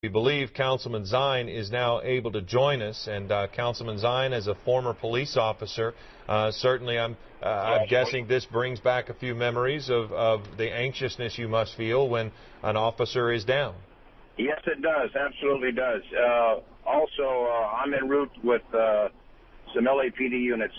We believe Councilman Zine is now able to join us, and Councilman Zine, as a former police officer, certainly I'm guessing this brings back a few memories of the anxiousness you must feel when an officer is down. Yes, it does. Absolutely does. Also, I'm en route with some LAPD units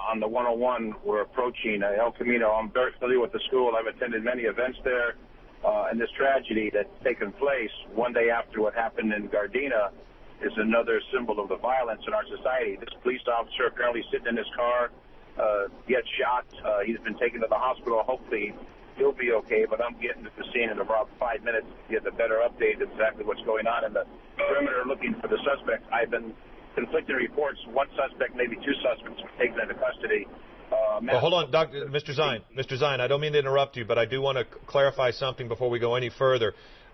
on the 101. We're approaching El Camino. I'm very familiar with the school. I've attended many events there. And this tragedy that's taken place one day after what happened in Gardena is another symbol of the violence in our society. This police officer apparently sitting in his car gets shot. He's been taken to the hospital. Hopefully he'll be okay, but I'm getting to the scene in about 5 minutes to get a better update of exactly what's going on in the perimeter looking for the suspects. I've been conflicting reports. One suspect, maybe two suspects were taken into custody. Well, hold on, Mr. Zine, I don't mean to interrupt you, but I do want to clarify something before we go any further.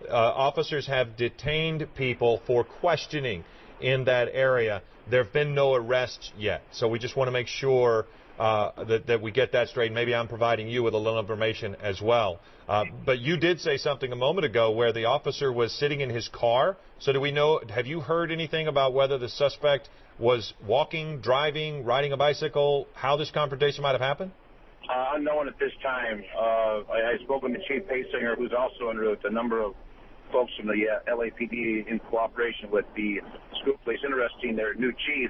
Officers have detained people for questioning in that area. There have been no arrests yet, so we just want to make sure that we get that straight. Maybe I'm providing you with a little information as well. But you did say something a moment ago where the officer was sitting in his car. So do we know, have you heard anything about whether the suspect was walking, driving, riding a bicycle, how this confrontation might have happened? Unknown at this time. I spoke with the Chief Paysinger, who's also en route, a number of folks from the LAPD in cooperation with the school police. Interesting, their new chief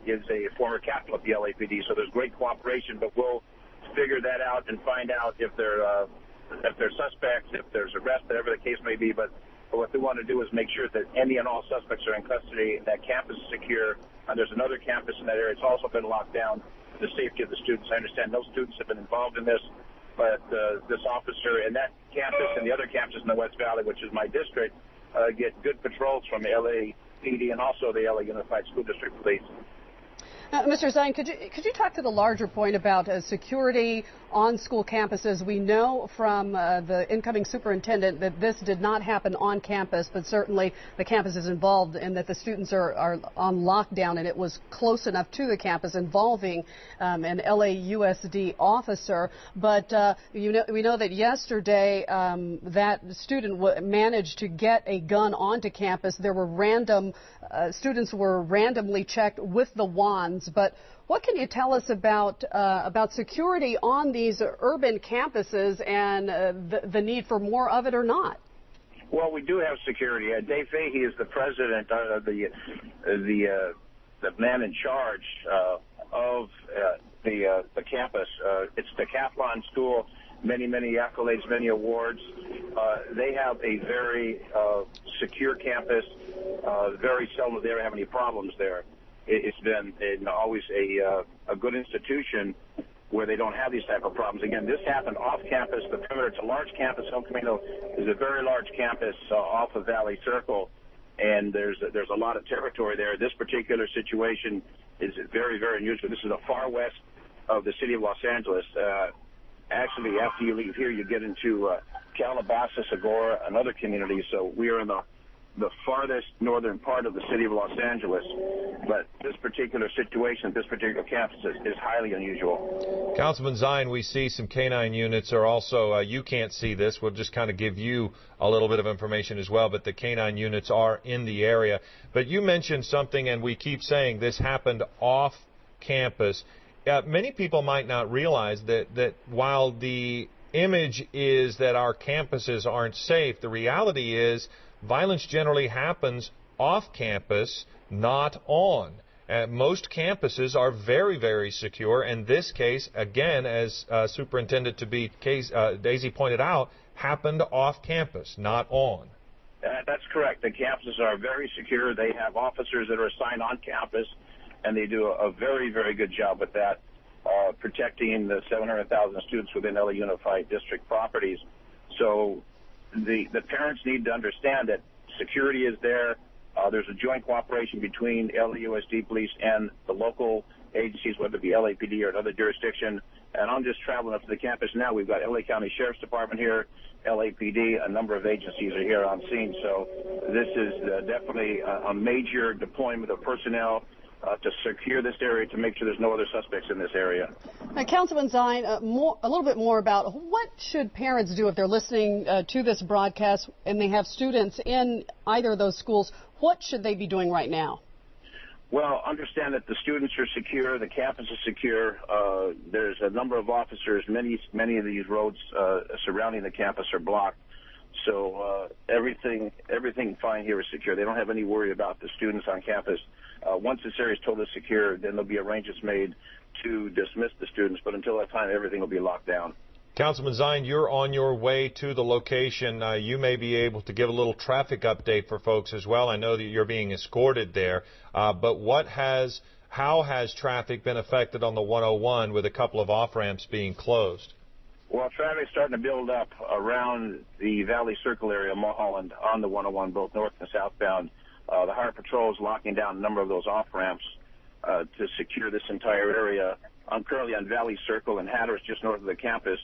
is a former captain of the LAPD, so there's great cooperation, but we'll figure that out and find out if they're suspects, if there's arrest, whatever the case may be. But what we want to do is make sure that any and all suspects are in custody, that campus is secure. There's another campus in that area. It's also been locked down for the safety of the students. I understand no students have been involved in this, but this officer and that campus and the other campuses in the West Valley, which is my district, get good patrols from the LAPD and also the LA Unified School District Police. Mr. Zine, could you talk to the larger point about security on school campuses? We know from the incoming superintendent that this did not happen on campus, but certainly the campus is involved and that the students are on lockdown, and it was close enough to the campus involving an LAUSD officer. But we know that yesterday that student managed to get a gun onto campus. There were students were randomly checked with the wands. But what can you tell us about security on these urban campuses and the need for more of it or not? Well, we do have security. Dave Fahey is the president of the man in charge of the campus. It's decathlon school. Many accolades, many awards. They have a very secure campus. Very seldom they ever have any problems there. It's been always a good institution where they don't have these type of problems. Again, this happened off campus. The perimeter, it's a large campus. El Camino is a very large campus off of Valley Circle, and there's a lot of territory there. This particular situation is very unusual. This is the far west of the city of Los Angeles. Actually, after you leave here, you get into Calabasas, Agora, and other communities. So we are in the farthest northern part of the city of Los Angeles. But this particular situation, this particular campus is highly unusual. Councilman Zine, we see some canine units are also, you can't see this, we'll just kind of give you a little bit of information as well, but the canine units are in the area. But you mentioned something, and we keep saying this happened off campus. Many people might not realize that while the image is that our campuses aren't safe, the reality is violence generally happens off campus, not on. Most campuses are very secure, and this case, again, as Superintendent-to-be Daisy pointed out, happened off campus, not on. That's correct. The campuses are very secure. They have officers that are assigned on campus, and they do a very good job with that, protecting the 700,000 students within LA Unified District properties. So the parents need to understand that security is there. There's a joint cooperation between LAUSD police and the local agencies, whether it be LAPD or another jurisdiction. And I'm just traveling up to the campus now. We've got LA County Sheriff's Department here, LAPD, a number of agencies are here on scene. So this is definitely a major deployment of personnel. to secure this area to make sure there's no other suspects in this area. Councilman Zine, a little bit more about what should parents do if they're listening to this broadcast and they have students in either of those schools. What should they be doing right now? Well, understand that the students are secure, the campus is secure. There's a number of officers. Many of these roads surrounding the campus are blocked. So everything fine here is secure. They don't have any worry about the students on campus. Once this area is totally secure, then there'll be arrangements made to dismiss the students. But until that time, everything will be locked down. Councilman Zine, you're on your way to the location. You may be able to give a little traffic update for folks as well. I know that you're being escorted there. But how has traffic been affected on the 101 with a couple of off-ramps being closed? Well, traffic's starting to build up around the Valley Circle area, Mulholland, on the 101, both north and southbound. The Highway Patrol is locking down a number of those off-ramps to secure this entire area. I'm currently on Valley Circle in Hatteras, just north of the campus.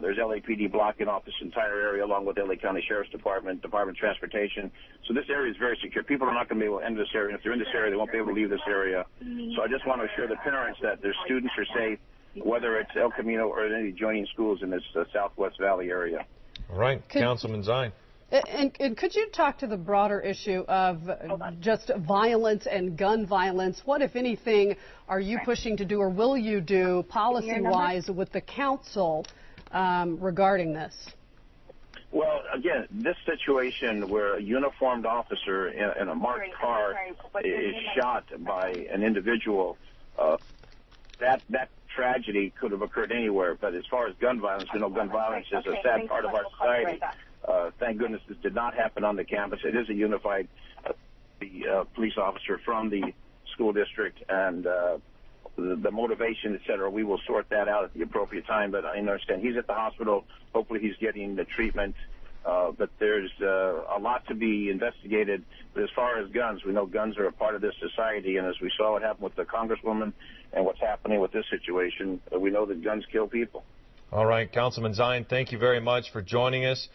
There's LAPD blocking off this entire area, along with LA County Sheriff's Department, Department of Transportation. So this area is very secure. People are not going to be able to enter this area. If they're in this area, they won't be able to leave this area. So I just want to assure the parents that their students are safe, whether it's El Camino or any adjoining schools in this Southwest Valley area. All right, Councilman Zine. And could you talk to the broader issue of just violence and gun violence? What, if anything, are you pushing to do or will you do policy-wise with the council regarding this? Well, again, this situation where a uniformed officer in a marked car is shot by an individual, that tragedy could have occurred anywhere. But as far as gun violence, we know gun violence is a sad part of our society. Thank goodness this did not happen on the campus. It is a unified police officer from the school district, and the motivation, et cetera, we will sort that out at the appropriate time. But I understand he's at the hospital. Hopefully he's getting the treatment. But there's a lot to be investigated. But as far as guns, we know guns are a part of this society. And as we saw what happened with the Congresswoman and what's happening with this situation, we know that guns kill people. All right, Councilman Zine, thank you very much for joining us.